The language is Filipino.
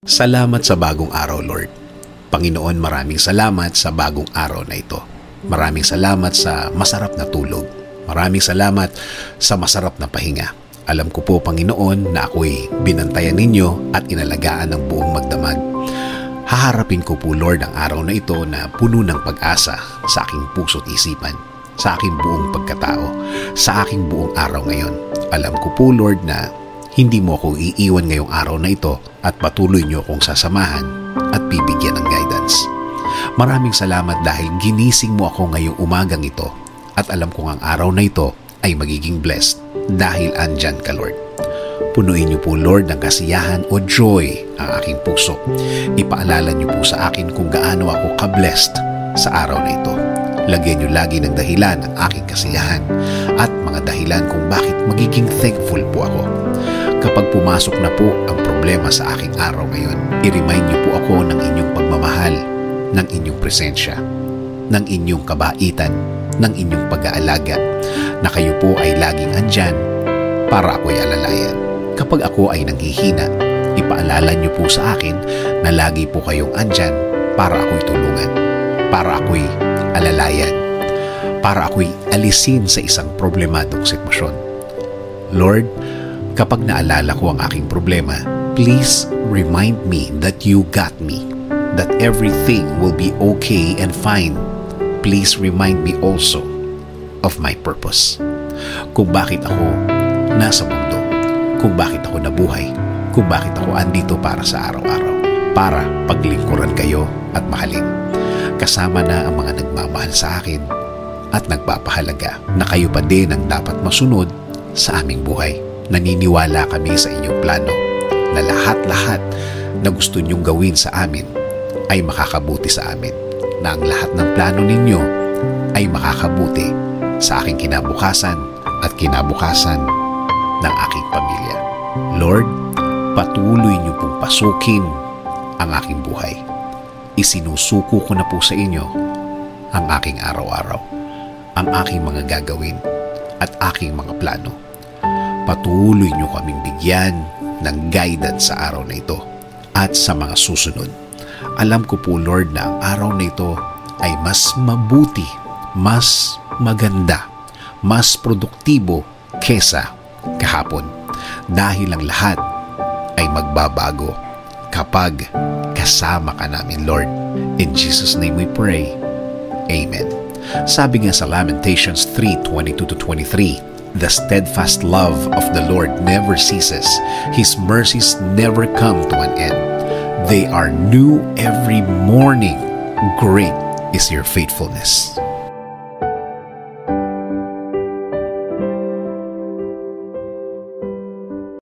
Salamat sa bagong araw, Lord. Panginoon, maraming salamat sa bagong araw na ito. Maraming salamat sa masarap na tulog. Maraming salamat sa masarap na pahinga. Alam ko po, Panginoon, na ako'y binantayan ninyo at inalagaan ng buong magdamag. Haharapin ko po, Lord, ang araw na ito na puno ng pag-asa sa aking puso't isipan, sa aking buong pagkatao, sa aking buong araw ngayon. Alam ko po, Lord, na hindi mo ako iiwan ngayong araw na ito at patuloy niyo akong sasamahan at bibigyan ng guidance. Maraming salamat dahil ginising mo ako ngayong umagang ito at alam kong ang araw na ito ay magiging blessed dahil andyan ka, Lord. Punuin niyo po, Lord, ng kasiyahan o joy ang aking puso. Ipaalala niyo po sa akin kung gaano ako ka-blessed sa araw na ito. Lagyan niyo lagi ng dahilan ang aking kasiyahan at mga dahilan kung bakit magiging thankful po ako. Kapag pumasok na po ang problema sa aking araw ngayon, i-remind niyo po ako ng inyong pagmamahal, ng inyong presensya, ng inyong kabaitan, ng inyong pag-aalaga, na kayo po ay laging andyan para ako'y alalayan. Kapag ako ay nanghihina, ipaalala niyo po sa akin na lagi po kayong andyan para ako'y tulungan, para ako'y alalayan, para ako'y alisin sa isang problemadong sitwasyon. Lord, kapag naalala ko ang aking problema, please remind me that you got me, that everything will be okay and fine. Please remind me also of my purpose. Kung bakit ako nasa mundo, kung bakit ako nabuhay, kung bakit ako andito para sa araw-araw, para paglingkuran kayo at mahalin. Kasama na ang mga nagmamahal sa akin at nagpapahalaga na kayo pa din ang dapat masunod sa aming buhay. Naniniwala kami sa inyong plano na lahat-lahat na gusto niyong gawin sa amin ay makakabuti sa amin, na ang lahat ng plano ninyo ay makakabuti sa aking kinabukasan at kinabukasan ng aking pamilya. Lord, patuloy niyo pong pasukin ang aking buhay. Isinusuko ko na po sa inyo ang aking araw-araw, ang aking mga gagawin at aking mga plano. Patuloy niyo kaming bigyan ng guidance sa araw na ito at sa mga susunod. Alam ko po, Lord, na ang araw na ito ay mas mabuti, mas maganda, mas produktibo kesa kahapon. Dahil ang lahat ay magbabago kapag kasama ka namin, Lord. In Jesus' name we pray. Amen. Sabi nga sa Lamentations 3:22-23, the steadfast love of the Lord never ceases. His mercies never come to an end. They are new every morning. Great is your faithfulness.